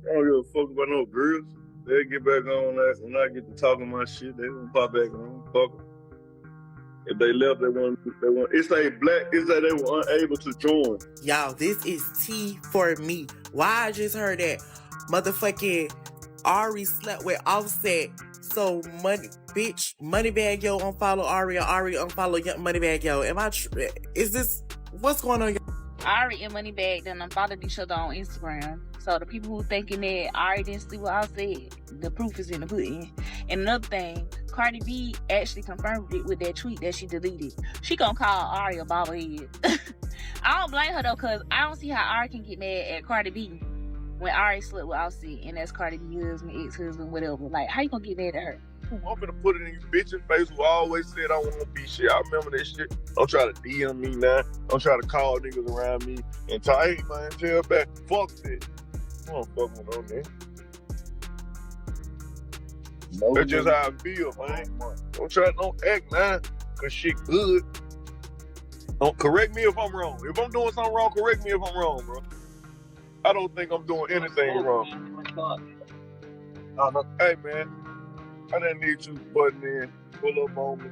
I don't give a fuck about no girls. They'll get back on that when I get to talking my shit. They gonna pop back on. Fuck 'em. If they left, they want. It's like black. It's like they were unable to join. Y'all, this is tea for me. Why I just heard that motherfucking Ari slept with Offset. So Moneybagg yo unfollow Ari, or Ari unfollow Moneybagg yo. Am I? Is this what's going on? Ari and Moneybagg done unfollowed each other on Instagram. So the people who thinking that Ari didn't sleep with Offset, the proof is in the pudding. And another thing, Cardi B actually confirmed it with that tweet that she deleted. She gonna call Ari a bobblehead. I don't blame her though, cause I don't see how Ari can get mad at Cardi B when Ari slept with Offset and that's Cardi B's husband, ex-husband, whatever. Like, how you gonna get mad at her? I'm gonna put it in you bitch's face who always said I want to be shit. I remember that shit. Don't try to DM me now. Don't try to call niggas around me and tell, hey man, tell back. Fuck that. I don't fuck with no nigga. No, that's just how I feel, man. Don't act, man, cause shit good. Don't correct me if I'm wrong. If I'm doing something wrong, correct me if I'm wrong, bro. I don't think I'm doing anything wrong. No. Hey, man, I didn't need you butting in. Pull up on me.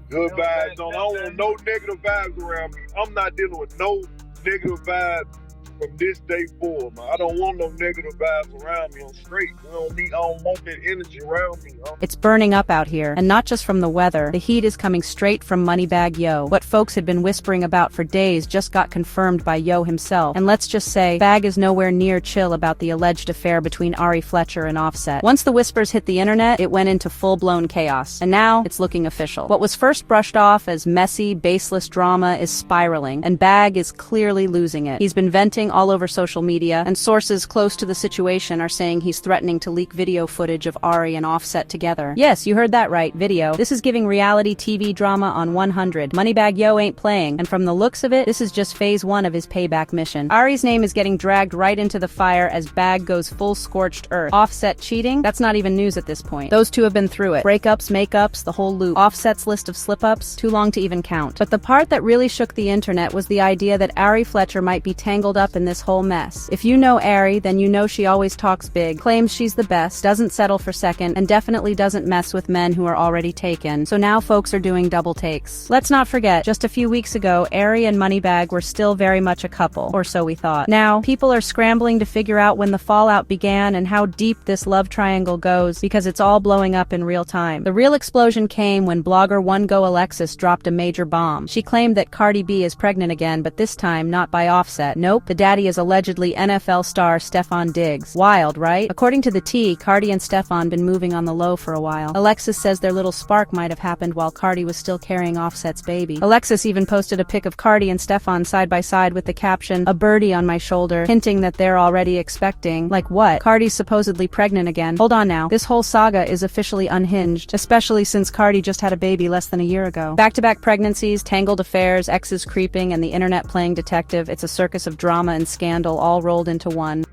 Good vibes. I don't want no negative vibes around me. I'm not dealing with no negative vibes from this day forward, man. I don't want no negative vibes around me. I'm straight. I don't want that energy around me. It's burning up out here, and not just from the weather. The heat is coming straight from Moneybagg Yo. What folks had been whispering about for days just got confirmed by Yo himself. And let's just say, Bag is nowhere near chill about the alleged affair between Ari Fletcher and Offset. Once the whispers hit the internet, it went into full-blown chaos. And now, it's looking official. What was first brushed off as messy, baseless drama is spiraling, and Bag is clearly losing it. He's been venting all over social media, and sources close to the situation are saying he's threatening to leak video footage of Ari and Offset together. Yes, you heard that right, video. This is giving reality TV drama on 100. Moneybagg Yo ain't playing, and from the looks of it, this is just phase 1 of his payback mission. Ari's name is getting dragged right into the fire as Bag goes full scorched earth. Offset cheating? That's not even news at this point. Those two have been through it. Breakups, makeups, the whole loop. Offset's list of slip-ups? Too long to even count. But the part that really shook the internet was the idea that Ari Fletcher might be tangled up in this whole mess. If you know Ari, then you know she always talks big, claims she's the best, doesn't settle for second, and definitely doesn't mess with men who are already taken. So now folks are doing double takes. Let's not forget, just a few weeks ago, Ari and Moneybagg were still very much a couple, or so we thought. Now, people are scrambling to figure out when the fallout began and how deep this love triangle goes, because it's all blowing up in real time. The real explosion came when blogger One Go Alexis dropped a major bomb. She claimed that Cardi B is pregnant again, but this time not by Offset. Nope, the daddy is allegedly NFL star Stefon Diggs. Wild, right? According to the T, Cardi and Stefon been moving on the low for a while. Alexis says their little spark might have happened while Cardi was still carrying Offset's baby. Alexis even posted a pic of Cardi and Stefon side by side with the caption, "A birdie on my shoulder," hinting that they're already expecting. Like what? Cardi's supposedly pregnant again. Hold on now. This whole saga is officially unhinged, especially since Cardi just had a baby less than a year ago. Back-to-back pregnancies, tangled affairs, exes creeping, and the internet playing detective. It's a circus of drama and scandal all rolled into one.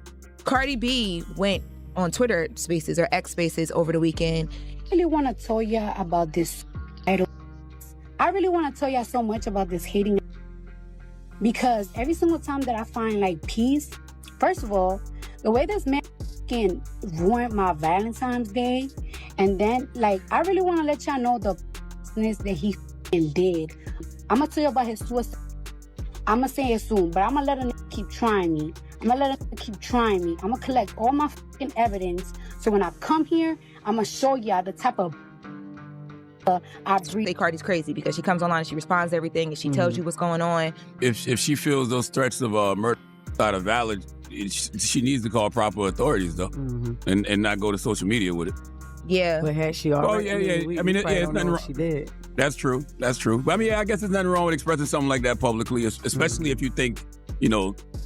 Cardi B went on Twitter Spaces or X Spaces over the weekend. I really want to tell y'all about this. I really want to tell y'all so much about this hating, because every single time that I find like peace, first of all, the way this man can ruin my Valentine's Day, and then like I really want to let y'all know the that he did. I'm gonna tell you about his suicide. I'm gonna say it soon, but I'm gonna let him keep trying me. I'm gonna let him keep trying me. I'm gonna collect all my fucking evidence, so when I come here, I'm gonna show y'all the type of I breathe. Cardi's crazy because she comes online and she responds to everything and she tells you what's going on. If she feels those threats of murder are valid, she needs to call proper authorities though, and not go to social media with it. Yeah. But has she already? Oh yeah. I mean, it's nothing wrong. She did. That's true. But I mean, I guess there's nothing wrong with expressing something like that publicly, especially if you think,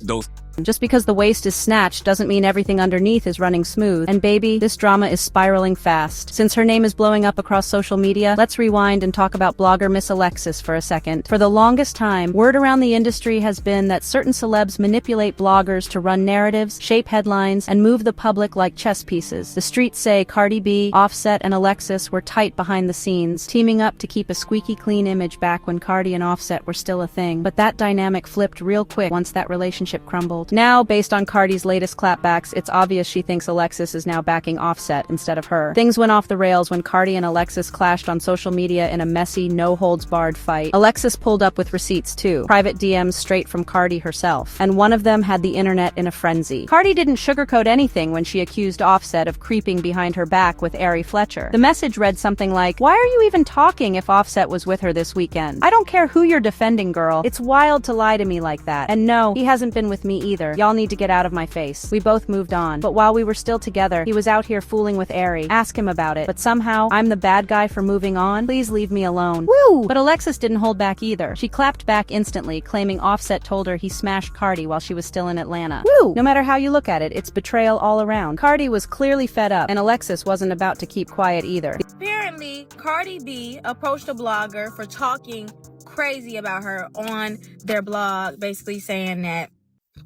those. Just because the waist is snatched doesn't mean everything underneath is running smooth. And baby, this drama is spiraling fast. Since her name is blowing up across social media, let's rewind and talk about blogger Miss Alexis for a second. For the longest time, word around the industry has been that certain celebs manipulate bloggers to run narratives, shape headlines, and move the public like chess pieces. The streets say Cardi B, Offset, and Alexis were tight behind the scenes, teaming up to keep a squeaky clean image back when Cardi and Offset were still a thing. But that dynamic flipped real quick once that relationship crumbled. world. Now, based on Cardi's latest clapbacks, it's obvious she thinks Alexis is now backing Offset instead of her. Things went off the rails when Cardi and Alexis clashed on social media in a messy, no-holds-barred fight. Alexis pulled up with receipts too, private DMs straight from Cardi herself, and one of them had the internet in a frenzy. Cardi didn't sugarcoat anything when she accused Offset of creeping behind her back with Ari Fletcher. The message read something like, "Why are you even talking if Offset was with her this weekend? I don't care who you're defending, girl. It's wild to lie to me like that. And no, he hasn't been with me either. Y'all need to get out of my face." We both moved on. But while we were still together, he was out here fooling with Ari. Ask him about it. But somehow, I'm the bad guy for moving on? Please leave me alone. Woo! But Alexis didn't hold back either. She clapped back instantly, claiming Offset told her he smashed Cardi while she was still in Atlanta. Woo! No matter how you look at it, it's betrayal all around. Cardi was clearly fed up, and Alexis wasn't about to keep quiet either. Apparently, Cardi B approached a blogger for talking crazy about her on their blog, basically saying that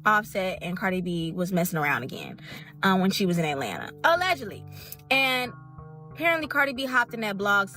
Offset and Cardi B was messing around again when she was in Atlanta, allegedly. And apparently Cardi B hopped in that blog's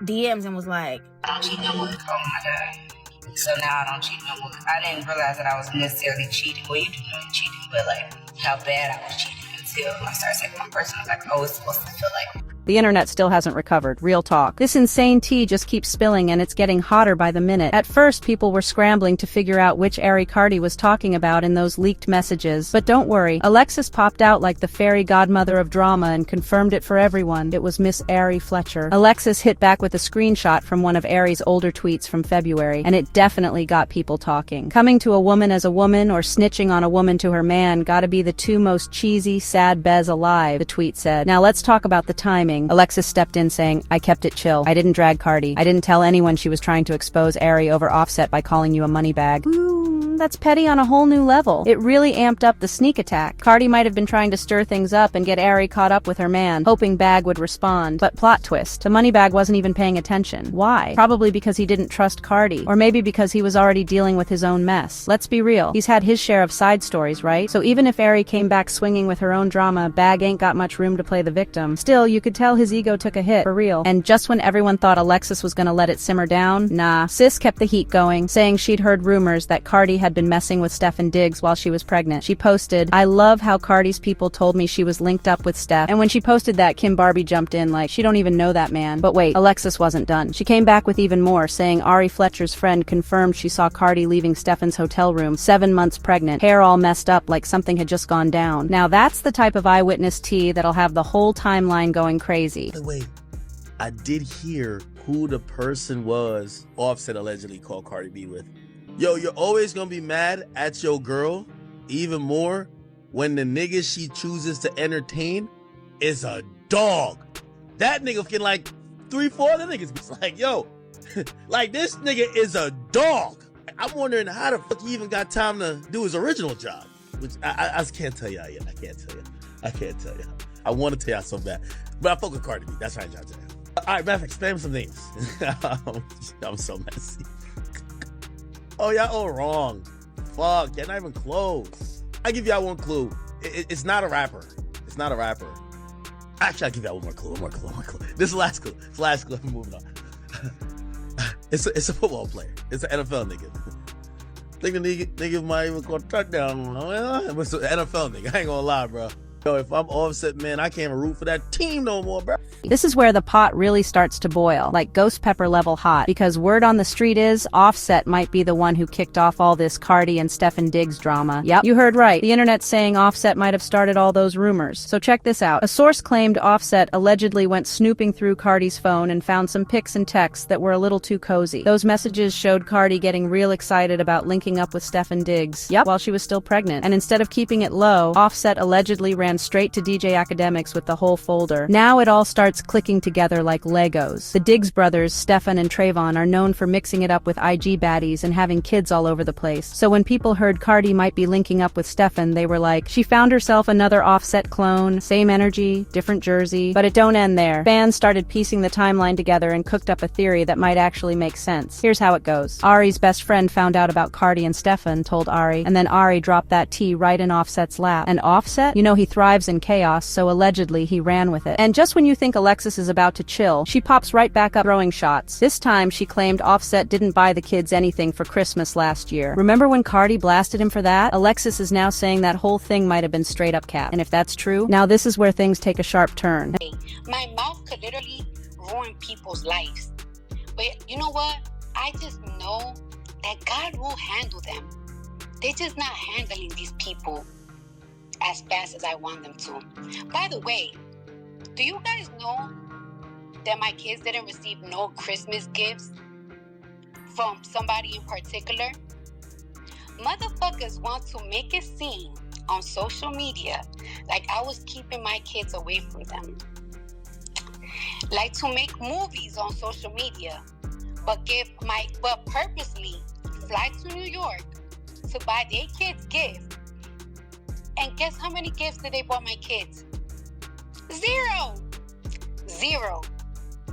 DMs and was like, "I don't cheat no more." Oh my God. So now I don't cheat no more. I didn't realize that I was necessarily cheating. Well, you do know I'm cheating, but like how bad I was cheating until I started saying one person. I was like, oh, it's supposed to feel like. The internet still hasn't recovered, real talk. This insane tea just keeps spilling and it's getting hotter by the minute. At first, people were scrambling to figure out which Ari Cardi was talking about in those leaked messages. But don't worry, Alexis popped out like the fairy godmother of drama and confirmed it for everyone. It was Miss Ari Fletcher. Alexis hit back with a screenshot from one of Ari's older tweets from February, and it definitely got people talking. Coming to a woman as a woman or snitching on a woman to her man gotta be the two most cheesy, sad bez alive, the tweet said. Now let's talk about the timing. Alexis stepped in saying, "I kept it chill. I didn't drag Cardi. I didn't tell anyone she was trying to expose Ari over Offset by calling you a Moneybagg." Ooh, that's petty on a whole new level. It really amped up the sneak attack. Cardi might have been trying to stir things up and get Ari caught up with her man, hoping Bag would respond. But plot twist, the Moneybagg wasn't even paying attention. Why? Probably because he didn't trust Cardi. Or maybe because he was already dealing with his own mess. Let's be real. He's had his share of side stories, right? So even if Ari came back swinging with her own drama, Bag ain't got much room to play the victim. Still, you could tell his ego took a hit, for real. And just when everyone thought Alexis was gonna let it simmer down, nah, sis kept the heat going, saying she'd heard rumors that Cardi had been messing with Stefan Diggs while she was pregnant. She posted, "I love how Cardi's people told me she was linked up with Steph." And when she posted that, Kim Barbie jumped in like, she don't even know that man. But wait, Alexis wasn't done. She came back with even more, saying Ari Fletcher's friend confirmed she saw Cardi leaving Stefan's hotel room, 7 months pregnant, hair all messed up like something had just gone down. Now that's the type of eyewitness tea that'll have the whole timeline going crazy. Wait, I did hear who the person was Offset allegedly called Cardi B with. Yo, you're always gonna be mad at your girl even more when the nigga she chooses to entertain is a dog. That nigga can like 3-4 other niggas be like, yo, like this nigga is a dog. I'm wondering how the fuck he even got time to do his original job. Which I can't tell y'all yet. I can't tell you. I want to tell y'all so bad. But I fuck with Cardi B. That's right, y'all. All right, matter of fact, spam some names. I'm so messy. Oh, y'all all wrong. Fuck, you're not even close. I'll give y'all one clue. It's not a rapper. It's not a rapper. Actually, I'll give y'all one more clue. This is the last clue. It's the last clue. I'm moving on. It's a football player. It's an NFL nigga. Think the nigga might even call touchdown. It's an NFL nigga. I ain't gonna lie, bro. Yo, if I'm Offset, man, I can't even root for that team no more, bro. This is where the pot really starts to boil, like ghost pepper level hot, because word on the street is Offset might be the one who kicked off all this Cardi and Stefan Diggs drama. Yep, you heard right. The internet's saying Offset might have started all those rumors. So check this out. A source claimed Offset allegedly went snooping through Cardi's phone and found some pics and texts that were a little too cozy. Those messages showed Cardi getting real excited about linking up with Stefan Diggs, yep, while she was still pregnant. And instead of keeping it low, Offset allegedly ran straight to DJ Academics with the whole folder. Now it all starts clicking together like Legos. The Diggs brothers, Stefan and Trayvon, are known for mixing it up with IG baddies and having kids all over the place. So when people heard Cardi might be linking up with Stefan, they were like, she found herself another Offset clone, same energy, different jersey. But it don't end there. Fans started piecing the timeline together and cooked up a theory that might actually make sense. Here's how it goes. Ari's best friend found out about Cardi and Stefan, told Ari, and then Ari dropped that tea right in Offset's lap. And Offset? You know he threw thrives in chaos, so allegedly he ran with it. And just when you think Alexis is about to chill, she pops right back up throwing shots. This time, she claimed Offset didn't buy the kids anything for Christmas last year. Remember when Cardi blasted him for that? Alexis is now saying that whole thing might have been straight up cap. And if that's true, now this is where things take a sharp turn. My mouth could literally ruin people's lives. But you know what? I just know that God will handle them. They're just not handling these people as fast as I want them to. By the way, do you guys know that my kids didn't receive no Christmas gifts from somebody in particular? Motherfuckers want to make it seem on social media like I was keeping my kids away from them. Like to make movies on social media, but purposely fly to New York to buy their kids gifts. And guess how many gifts did they buy my kids? Zero.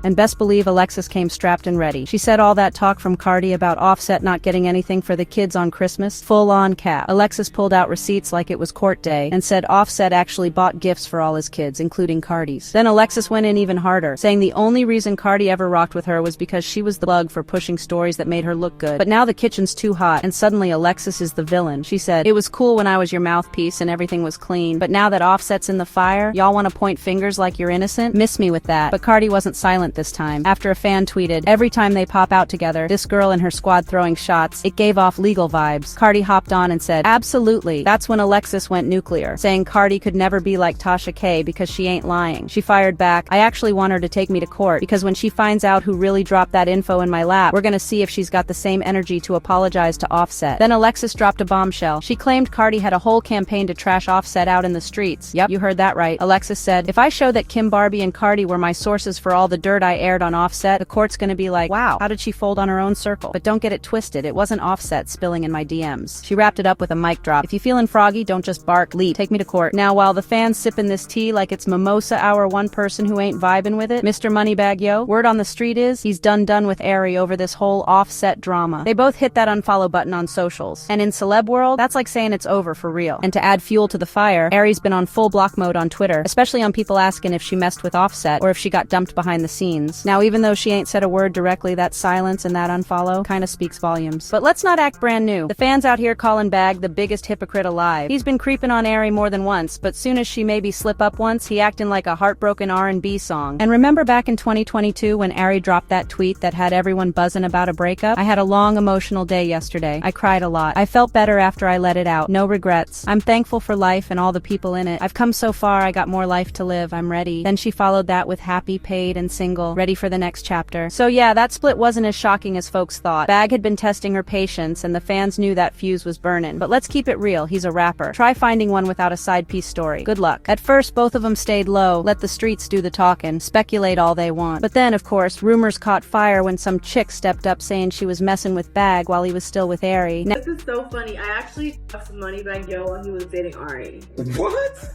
And best believe Alexis came strapped and ready. She said all that talk from Cardi about Offset not getting anything for the kids on Christmas, full on cap. Alexis pulled out receipts like it was court day and said Offset actually bought gifts for all his kids, including Cardi's. Then Alexis went in even harder, saying the only reason Cardi ever rocked with her was because she was the plug for pushing stories that made her look good. But now the kitchen's too hot and suddenly Alexis is the villain. She said, "It was cool when I was your mouthpiece and everything was clean, but now that Offset's in the fire, y'all want to point fingers like you're innocent? Miss me with that." But Cardi wasn't silent this time. After a fan tweeted, "Every time they pop out together, this girl and her squad throwing shots, it gave off legal vibes." Cardi hopped on and said, "Absolutely." That's when Alexis went nuclear, saying Cardi could never be like Tasha K because she ain't lying. She fired back, "I actually want her to take me to court because when she finds out who really dropped that info in my lap, we're gonna see if she's got the same energy to apologize to Offset." Then Alexis dropped a bombshell. She claimed Cardi had a whole campaign to trash Offset out in the streets. Yep, you heard that right. Alexis said, "If I show that Kim Barbie and Cardi were my sources for all the dirt I aired on Offset, the court's gonna be like, wow, how did she fold on her own circle?" But don't get it twisted, it wasn't Offset spilling in my DMs. She wrapped it up with a mic drop. "If you feeling froggy, don't just bark, leap, take me to court." Now while the fans sipping this tea like it's mimosa hour, one person who ain't vibing with it, Mr. Moneybagg Yo, word on the street is, he's done with Ari over this whole Offset drama. They both hit that unfollow button on socials. And in celeb world, that's like saying it's over for real. And to add fuel to the fire, Ari's been on full block mode on Twitter, especially on people asking if she messed with Offset or if she got dumped behind the scenes. Now even though she ain't said a word directly, that silence and that unfollow kinda speaks volumes. But let's not act brand new. The fans out here calling Bagg the biggest hypocrite alive. He's been creeping on Ari more than once, but soon as she maybe slip up once, he acting like a heartbroken R&B song. And remember back in 2022 when Ari dropped that tweet that had everyone buzzing about a breakup? I had a long emotional day yesterday. I cried a lot. I felt better after I let it out. No regrets. I'm thankful for life and all the people in it. I've come so far, I got more life to live. I'm ready. Then she followed that with happy, paid, and single, ready for the next chapter. So yeah, that split wasn't as shocking as folks thought. Bagg had been testing her patience and the fans knew that fuse was burning. But let's keep it real, he's a rapper. Try finding one without a side piece story. Good luck. At first, both of them stayed low, let the streets do the talking, speculate all they want. But then, of course, rumors caught fire when some chick stepped up saying she was messing with Bagg while he was still with Ari. This is so funny. I actually talked to Moneybagg Yo while he was dating Ari. What?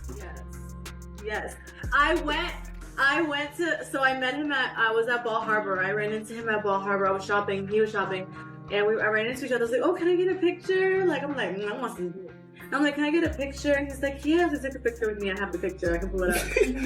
Yes. I met him I was at Ball Harbor. I ran into him at Ball Harbor. I was shopping, he was shopping. And I ran into each other. I was like, "Oh, can I get a picture?" Like, I'm like, I want some. I'm like, "Can I get a picture?" And he's like, "Yeah, just take a picture with me. I have the picture. I can pull it up." And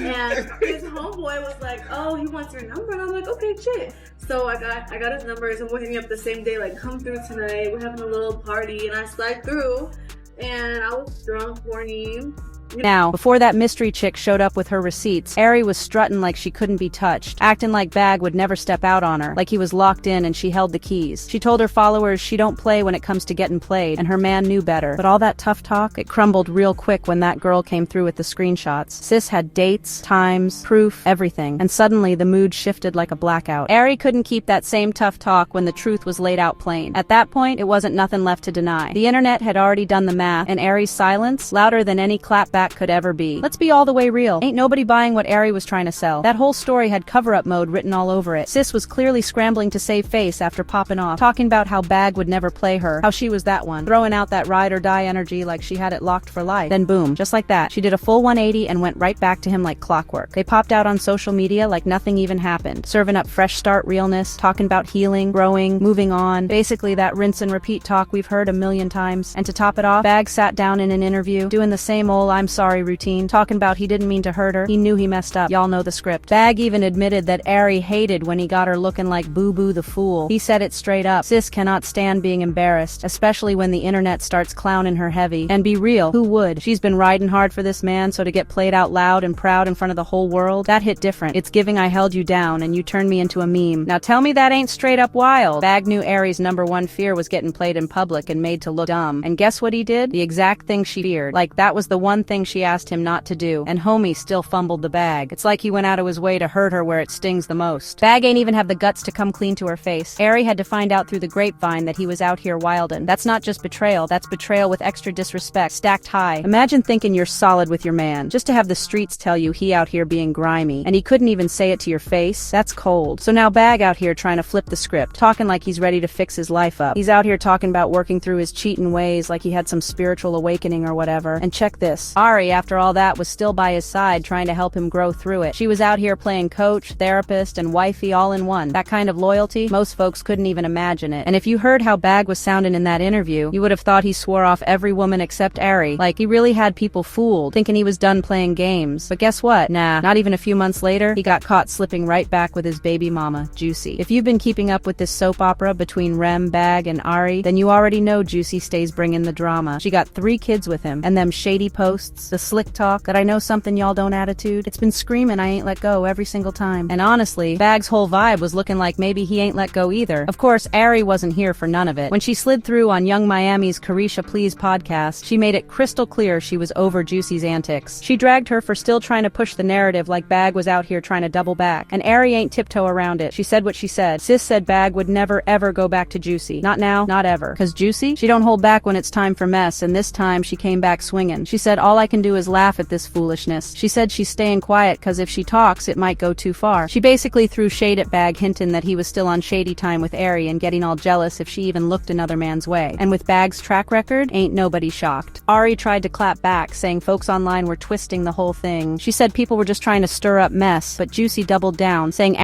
his homeboy was like, "Oh, he wants your number." And I'm like, "Okay, shit." So I got his number. So we're hitting me up the same day, like, "Come through tonight. We're having a little party." And I slide through, and I was drunk, horny. Now, before that mystery chick showed up with her receipts, Ari was strutting like she couldn't be touched, acting like Bagg would never step out on her, like he was locked in and she held the keys. She told her followers she don't play when it comes to getting played, and her man knew better. But all that tough talk, it crumbled real quick when that girl came through with the screenshots. Sis had dates, times, proof, everything. And suddenly the mood shifted like a blackout. Ari couldn't keep that same tough talk when the truth was laid out plain. At that point, it wasn't nothing left to deny. The internet had already done the math, and Ari's silence, louder than any clapback could ever be. Let's be all the way real. Ain't nobody buying what Ari was trying to sell. That whole story had cover-up mode written all over it. Sis was clearly scrambling to save face after popping off, talking about how Bagg would never play her, how she was that one, throwing out that ride or die energy like she had it locked for life. Then boom, just like that, she did a full 180 and went right back to him like clockwork. They popped out on social media like nothing even happened, serving up fresh start realness, talking about healing, growing, moving on, basically that rinse and repeat talk we've heard a million times. And to top it off, Bagg sat down in an interview, doing the same old "I'm I'm sorry routine, talking about he didn't mean to hurt her. He knew he messed up. Y'all know the script. Bag even admitted that Ari hated when he got her looking like Boo Boo the Fool. He said it straight up. Sis cannot stand being embarrassed, especially when the internet starts clowning her heavy. And be real, who would? She's been riding hard for this man, so to get played out loud and proud in front of the whole world, that hit different. It's giving I held you down and you turned me into a meme. Now tell me that ain't straight up wild. Bag knew Ari's #1 fear was getting played in public and made to look dumb. And guess what he did? The exact thing she feared. Like that was the one thing she asked him not to do. And homie still fumbled the bag. It's like he went out of his way to hurt her where it stings the most. Bag ain't even have the guts to come clean to her face. Ari had to find out through the grapevine that he was out here wildin'. That's not just betrayal, that's betrayal with extra disrespect, stacked high. Imagine thinking you're solid with your man, just to have the streets tell you he out here being grimy, and he couldn't even say it to your face. That's cold. So now Bag out here trying to flip the script, talking like he's ready to fix his life up. He's out here talking about working through his cheating ways like he had some spiritual awakening or whatever. And check this. Ari, after all that, was still by his side trying to help him grow through it. She was out here playing coach, therapist, and wifey all in one. That kind of loyalty, most folks couldn't even imagine it. And if you heard how Bag was sounding in that interview, you would have thought he swore off every woman except Ari. Like he really had people fooled, thinking he was done playing games. But guess what? Nah, not even a few months later, he got caught slipping right back with his baby mama, Juicy. If you've been keeping up with this soap opera between Rem, Bag, and Ari, then you already know Juicy stays bringing the drama. She got 3 kids with him, and them shady posts, the slick talk, that I know something y'all don't attitude, it's been screaming I ain't let go every single time. And honestly, Bag's whole vibe was looking like maybe he ain't let go either. Of course, Ari wasn't here for none of it. When she slid through on Young Miami's Carisha Please podcast, she made it crystal clear she was over Juicy's antics. She dragged her for still trying to push the narrative like Bag was out here trying to double back. And Ari ain't tiptoe around it. She said what she said. Sis said Bag would never ever go back to Juicy. Not now, not ever. Cause Juicy, she don't hold back when it's time for mess, and this time she came back swinging. She said all I can do is laugh at this foolishness. She said she's staying quiet cause if she talks, it might go too far. She basically threw shade at Bag, hinting that he was still on shady time with Ari and getting all jealous if she even looked another man's way. And with Bag's track record, ain't nobody shocked. Ari tried to clap back, saying folks online were twisting the whole thing. She said people were just trying to stir up mess, but Juicy doubled down, saying